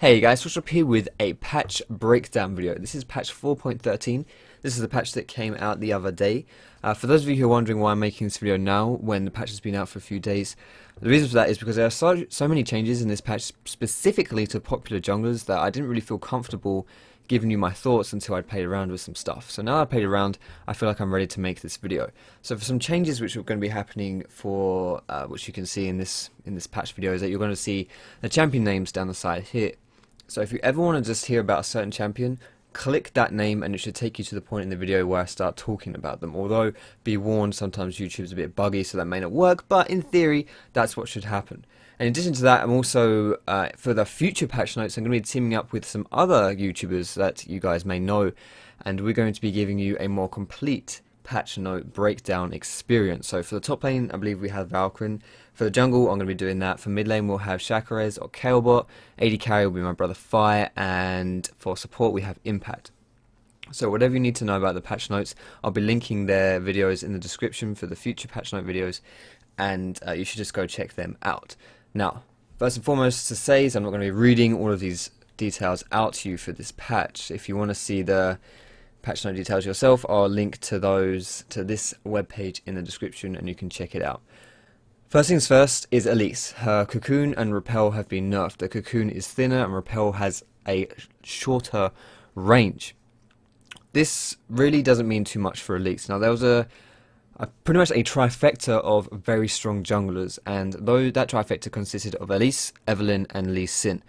Hey guys, Foxdrop here with a patch breakdown video. This is patch 4.13. This is the patch that came out the other day. For those of you who are wondering why I'm making this video now when the patch has been out for a few days, the reason for that is because there are so many changes in this patch specifically to popular junglers that I didn't really feel comfortable giving you my thoughts until I'd played around with some stuff. So now I've played around, I feel like I'm ready to make this video. So for some changes which are going to be happening for, which you can see in this patch video, is that you're going to see the champion names down the side here. So if you ever want to just hear about a certain champion, click that name and it should take you to the point in the video where I start talking about them. Although, be warned, sometimes YouTube's a bit buggy, so that may not work, but in theory, that's what should happen. And in addition to that, I'm also, for the future patch notes, I'm going to be teaming up with some other YouTubers that you guys may know, and we're going to be giving you a more complete patch note breakdown experience. So for the top lane, I believe we have Valkyrin. For the jungle, I'm going to be doing that. For mid lane, we'll have Shakarez or Kailbot. AD carry will be my brother Fire, and for support, we have Impact. So whatever you need to know about the patch notes, I'll be linking their videos in the description for the future patch note videos, and you should just go check them out. Now, first and foremost to say is I'm not going to be reading all of these details out to you for this patch. If you want to see the patch note details yourself, I'll link to this webpage in the description and you can check it out. First things first is Elise. Her Cocoon and Repel have been nerfed. The Cocoon is thinner and Repel has a shorter range. This really doesn't mean too much for Elise. Now there was pretty much a trifecta of very strong junglers, and that trifecta consisted of Elise, Evelynn and Lee Sin.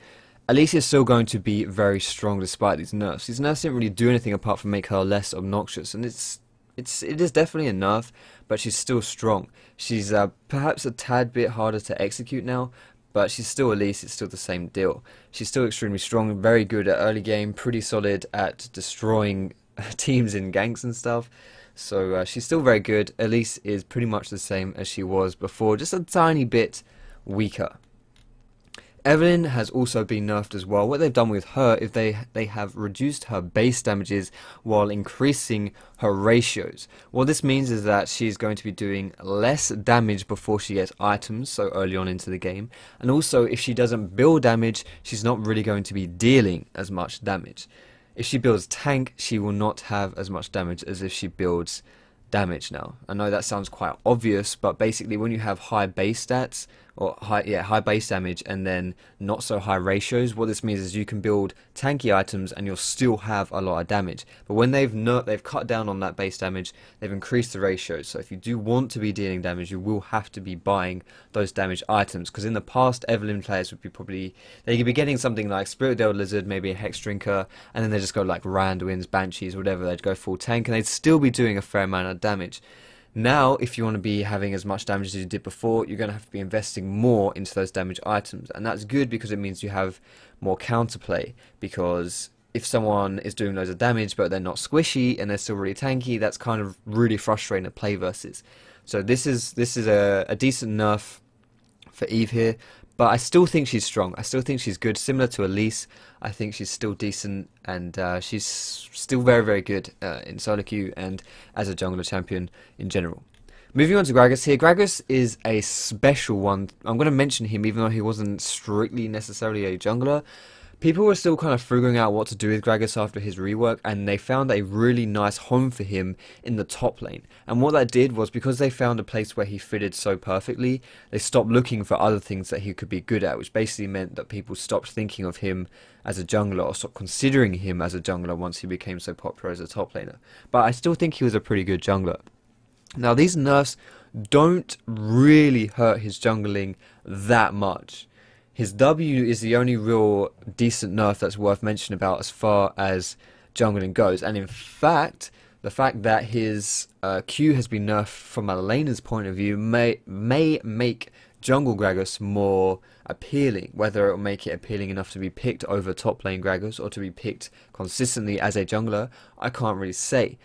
Elise is still going to be very strong despite these nerfs. These nerfs didn't really do anything apart from make her less obnoxious, and it is definitely a nerf, but she's still strong. She's perhaps a tad bit harder to execute now, but she's still Elise. It's still the same deal. She's still extremely strong, very good at early game, pretty solid at destroying teams in ganks and stuff. So she's still very good. Elise is pretty much the same as she was before, just a tiny bit weaker. Evelynn has also been nerfed as well. What they've done with her is they have reduced her base damages while increasing her ratios. What this means is that she's going to be doing less damage before she gets items, so early on into the game. And also, if she doesn't build damage, she's not really going to be dealing as much damage. If she builds tank, she will not have as much damage as if she builds damage now. I know that sounds quite obvious, but basically when you have high base stats, or high base damage and then not so high ratios, what this means is you can build tanky items and you'll still have a lot of damage. But when they've cut down on that base damage, they've increased the ratios. So if you do want to be dealing damage, you will have to be buying those damage items. Because in the past, Evelynn players would be they could be getting something like Spirit Tailed Lizard, maybe a Hex Drinker, and then they just go like Randwinds, Banshees, whatever. They'd go full tank and they'd still be doing a fair amount of damage. Now, if you want to be having as much damage as you did before, you're going to have to be investing more into those damage items. And that's good because it means you have more counterplay. Because if someone is doing loads of damage but they're not squishy and they're still really tanky, that's kind of really frustrating to play versus. So this is a decent nerf for Eve here. But I still think she's strong. I still think she's good. Similar to Elise, I think she's still decent, and she's still very, very good in solo queue and as a jungler champion in general. Moving on to Gragas here. Gragas is a special one. I'm going to mention him even though he wasn't strictly necessarily a jungler. People were still kind of figuring out what to do with Gragas after his rework, and they found a really nice home for him in the top lane. And what that did was, because they found a place where he fitted so perfectly, they stopped looking for other things that he could be good at, which basically meant that people stopped thinking of him as a jungler, or stopped considering him as a jungler once he became so popular as a top laner. But I still think he was a pretty good jungler. Now, these nerfs don't really hurt his jungling that much. His W is the only real decent nerf that's worth mentioning about as far as jungling goes. And in fact, the fact that his Q has been nerfed from a laner's point of view may make jungle Gragas more appealing. Whether it will make it appealing enough to be picked over top lane Gragas or to be picked consistently as a jungler, I can't really say.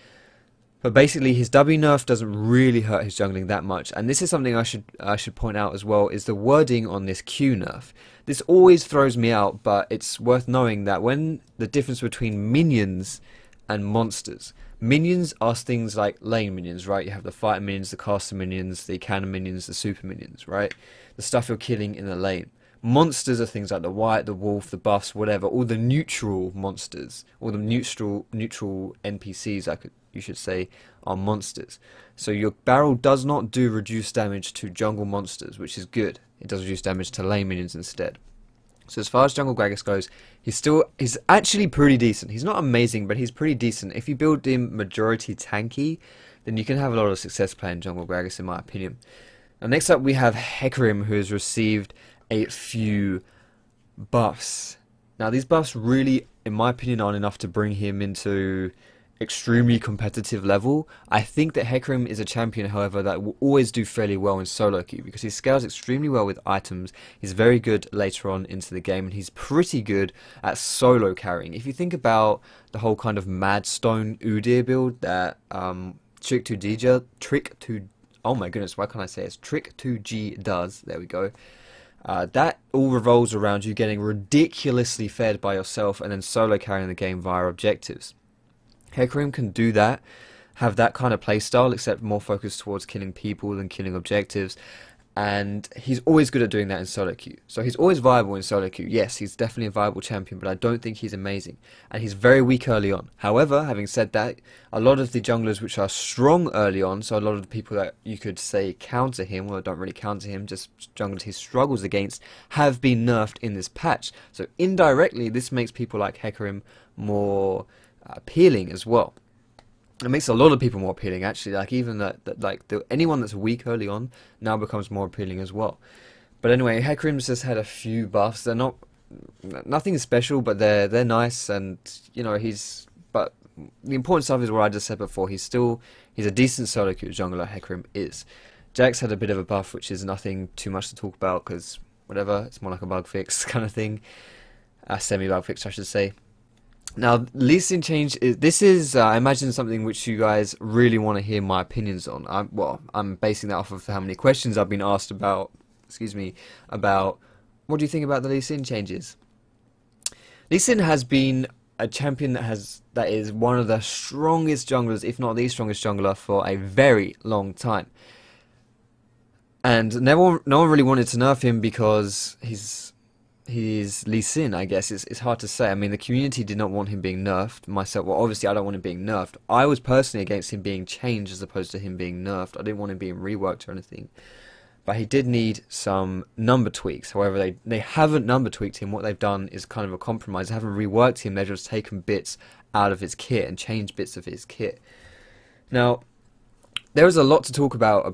But basically, his W nerf doesn't really hurt his jungling that much, and this is something I should point out as well, is the wording on this Q nerf. This always throws me out, but it's worth knowing that when the difference between minions and monsters. Minions are things like lane minions, right? You have the fighter minions, the caster minions, the cannon minions, the super minions, right? The stuff you're killing in the lane. Monsters are things like the White, the Wolf, the Buffs, whatever, all the neutral monsters, or the neutral NPCs, you should say, are monsters. So your barrel does not do reduced damage to jungle monsters, which is good. It does reduce damage to lane minions instead. So as far as Jungle Gragas goes, he's actually pretty decent. He's not amazing, but he's pretty decent. If you build him majority tanky, then you can have a lot of success playing Jungle Gragas, in my opinion. Now, next up we have Hecarim, who has received a few buffs. Now, these buffs really, in my opinion, aren't enough to bring him into extremely competitive level. I think that Hecarim is a champion, however, that will always do fairly well in solo queue because he scales extremely well with items. He's very good later on into the game, and he's pretty good at solo carrying. If you think about the whole kind of Madstone Udyr build that oh my goodness, why can't I say it? Trick2G does. There we go. That all revolves around you getting ridiculously fed by yourself and then solo carrying the game via objectives. Hecarim can do that, have that kind of playstyle, except more focused towards killing people than killing objectives, and he's always good at doing that in solo queue. So he's always viable in solo queue. Yes, he's definitely a viable champion, but I don't think he's amazing, and he's very weak early on. However, having said that, a lot of the junglers which are strong early on, so a lot of the people that you could say counter him, well, don't really counter him, just junglers he struggles against, have been nerfed in this patch. So indirectly, this makes people like Hecarim more appealing as well. It makes a lot of people more appealing, actually. Like even anyone that's weak early on now becomes more appealing as well. But anyway, Hecarim's just had a few buffs. They're nothing special, but they're nice, and you know But the important stuff is what I just said before. He's a decent solo queue jungler. Hecarim is. Jax had a bit of a buff, which is nothing too much to talk about because whatever. It's more like a bug fix kind of thing, a semi-bug fix, I should say. Now, Lee Sin change is I imagine something which you guys really want to hear my opinions on. I'm basing that off of how many questions I've been asked about. About what do you think about the Lee Sin changes? Lee Sin has been a champion that is one of the strongest junglers, if not the strongest jungler, for a very long time. And no one really wanted to nerf him because he's Lee Sin, I guess. It's hard to say. I mean, the community did not want him being nerfed. Myself, well, obviously I don't want him being nerfed. I was personally against him being changed as opposed to him being nerfed. I didn't want him being reworked or anything. But he did need some number tweaks. However, they haven't number tweaked him. What they've done is kind of a compromise. They haven't reworked him. They've just taken bits out of his kit and changed bits of his kit. Now, there is a lot to talk about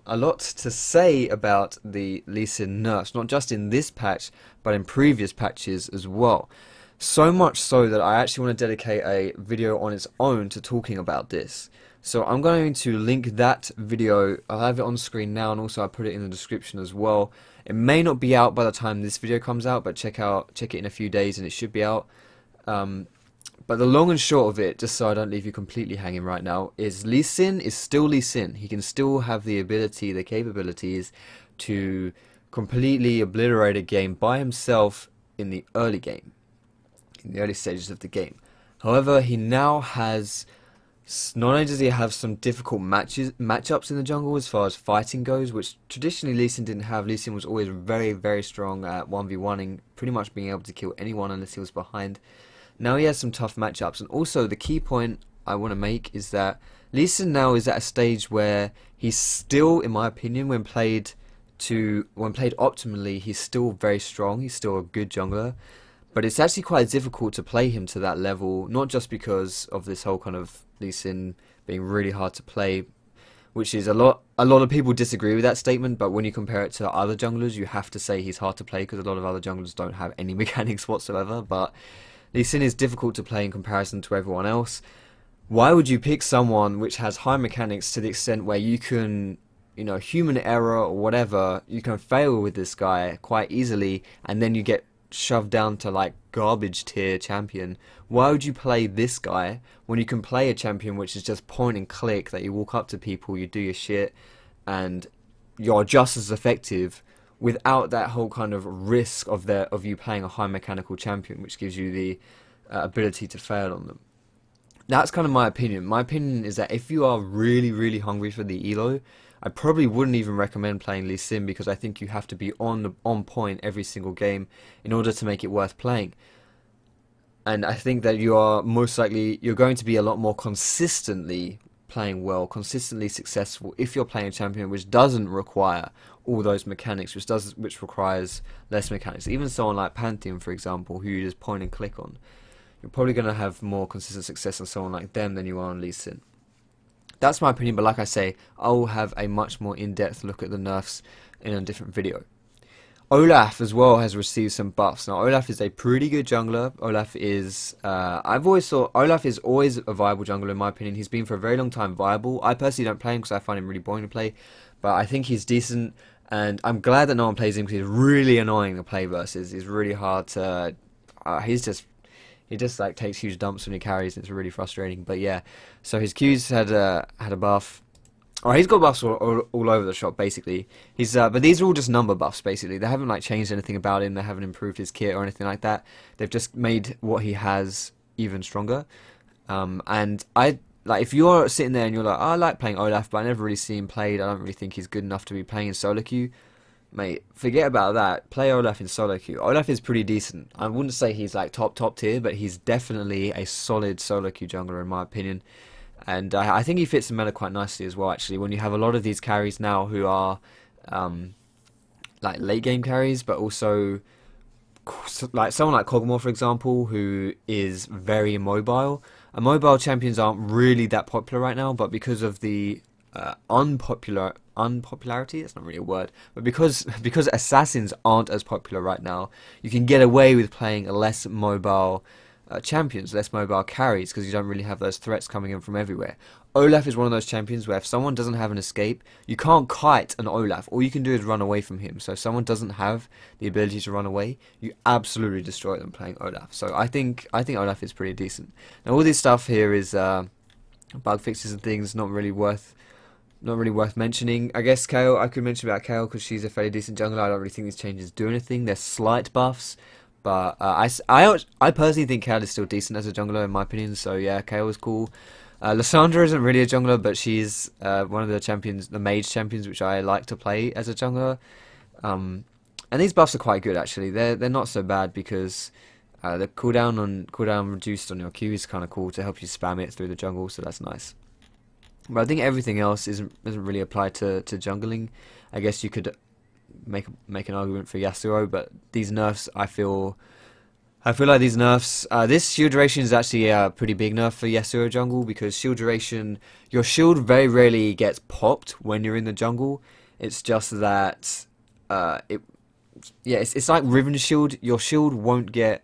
a lot to say about the Lee Sin nerfs, not just in this patch, but in previous patches as well. So much so that I actually want to dedicate a video on its own to talking about this. So I'm going to link that video. I'll have it on screen now, and also I'll put it in the description as well. It may not be out by the time this video comes out, but check it in a few days and it should be out. But the long and short of it, just so I don't leave you completely hanging right now, is Lee Sin is still Lee Sin. He can still have the ability, the capabilities to completely obliterate a game by himself in the early game, in the early stages of the game. However, he now has, not only does he have some difficult matchups in the jungle as far as fighting goes, which traditionally Lee Sin didn't have. Lee Sin was always very, very strong at 1v1ing, pretty much being able to kill anyone unless he was behind. Now he has some tough matchups, and also the key point I want to make is that Lee Sin now is at a stage where he's still, in my opinion, when played optimally, he's still very strong. He's still a good jungler, but it's actually quite difficult to play him to that level, not just because of this whole kind of Lee Sin being really hard to play, which is a lot of people disagree with that statement, but when you compare it to other junglers, you have to say he's hard to play because a lot of other junglers don't have any mechanics whatsoever. But Lee Sin is difficult to play in comparison to everyone else. Why would you pick someone which has high mechanics to the extent where you can, human error or whatever, you can fail with this guy quite easily, and then you get shoved down to like garbage tier champion? Why would you play this guy when you can play a champion which is just point and click, that you walk up to people, you do your shit, and you're just as effective without that whole kind of risk of you playing a high mechanical champion, which gives you the ability to fail on them. that's kind of my opinion. My opinion is that if you are really, really hungry for the elo, I probably wouldn't even recommend playing Elise because I think you have to be on point every single game in order to make it worth playing. And I think that you are most likely, you're going to be a lot more consistently playing well, consistently successful if you're playing a champion which doesn't require all those mechanics, which requires less mechanics. Even someone like Pantheon, for example, who you just point and click on, you're probably going to have more consistent success on someone like them than you are on Elise. That's my opinion, but like I say, I'll have a much more in-depth look at the nerfs in a different video. Olaf as well has received some buffs. Now Olaf is a pretty good jungler. Olaf is, I've always thought Olaf is always a viable jungler in my opinion. He's been for a very long time viable. I personally don't play him because I find him really boring to play, but I think he's decent, and I'm glad that no one plays him because he's really annoying to play versus. He's really hard to, he just like takes huge dumps when he carries. It's really frustrating. But yeah, so his Q's had a buff. Oh, he's got buffs all over the shop, basically. He's but these are all just number buffs, basically. They haven't like changed anything about him. They haven't improved his kit or anything like that. They've just made what he has even stronger. And I like, if you're sitting there and you're like, oh, I like playing Olaf, but I never really see him played. I don't really think he's good enough to be playing in solo queue. Mate, forget about that. Play Olaf in solo queue. Olaf is pretty decent. I wouldn't say he's like top tier, but he's definitely a solid solo queue jungler in my opinion. And I think he fits the meta quite nicely as well, actually, when you have a lot of these carries now who are like late game carries, but also like someone like Kog'Maw, for example, who is very immobile. Mobile champions aren't really that popular right now, but because of the unpopularity, that's not really a word, but because assassins aren't as popular right now, you can get away with playing less mobile champions, less mobile carries, because you don't really have those threats coming in from everywhere. Olaf is one of those champions where if someone doesn't have an escape, you can't kite an Olaf. All you can do is run away from him. So if someone doesn't have the ability to run away, you absolutely destroy them playing Olaf. So I think Olaf is pretty decent. Now all this stuff here is bug fixes and things, not really worth mentioning. I guess Kayle, I could mention about Kayle because she's a fairly decent jungler. I don't really think these changes do anything. They're slight buffs. But I personally think Kayle is still decent as a jungler in my opinion, so yeah, Kayle is cool. Lissandra isn't really a jungler, but she's one of the champions, the mage champions, which I like to play as a jungler. And these buffs are quite good actually. They're not so bad because the cooldown reduced on your Q is kind of cool to help you spam it through the jungle, so that's nice. But I think everything else doesn't really apply to jungling. I guess you could make an argument for Yasuo, but these nerfs, I feel like these nerfs, this shield duration is actually a pretty big nerf for Yasuo jungle, because shield duration, your shield very rarely gets popped when you're in the jungle. It's just that it's like Riven shield. Your shield won't get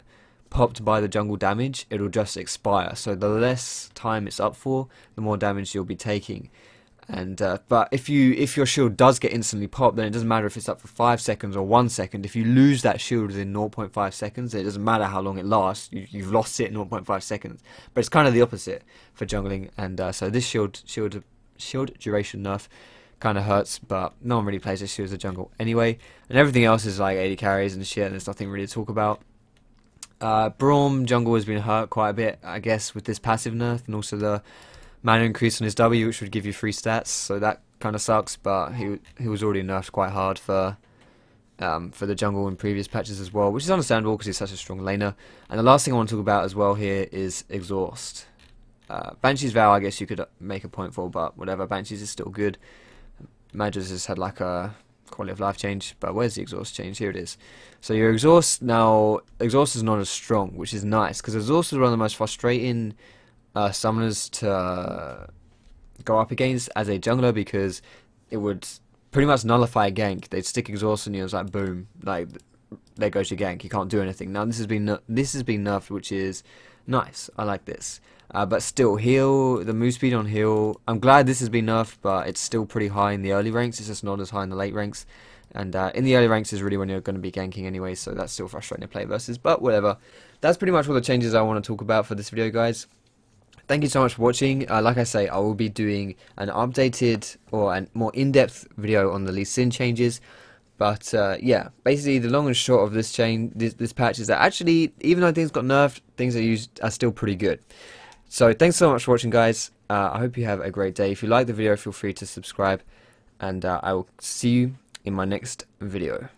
popped by the jungle damage, it'll just expire. So the less time it's up for, the more damage you'll be taking. And but if your shield does get instantly popped, then it doesn't matter if it's up for 5 seconds or 1 second. If you lose that shield within 0.5 seconds, it doesn't matter how long it lasts. You've lost it in 0.5 seconds. But it's kind of the opposite for jungling, and so this shield duration nerf kind of hurts. But no one really plays this shield as a jungle anyway, and everything else is like 80 carries and shit, and there's nothing really to talk about. Braum jungle has been hurt quite a bit, I guess, with this passive nerf, and also the mana increase on his W, which would give you free stats, so that kind of sucks. But he was already nerfed quite hard for the jungle in previous patches as well, which is understandable because he's such a strong laner. And the last thing I want to talk about as well here is exhaust. Banshee's Vow, I guess you could make a point for, but whatever. Banshee's is still good. Mages has had like a quality of life change, but where's the exhaust change? Here it is. So your exhaust now, exhaust is not as strong, which is nice, because exhaust is one of the most frustrating summoners to go up against as a jungler, because it would pretty much nullify a gank. They'd stick exhaust on you, it's like boom, like there goes your gank. You can't do anything. Now this has been nerfed, which is nice. I like this. But still, heal, the move speed on heal, I'm glad this has been nerfed, but it's still pretty high in the early ranks. It's just not as high in the late ranks. And in the early ranks is really when you're going to be ganking anyway, so that's still frustrating to play versus, but whatever. That's pretty much all the changes I want to talk about for this video, guys. Thank you so much for watching. Like I say, I will be doing an updated or a more in-depth video on the Lee Sin changes. But yeah, basically the long and short of this patch is that actually, even though things got nerfed, things are still pretty good. So thanks so much for watching, guys. I hope you have a great day. If you like the video, feel free to subscribe, and I will see you in my next video.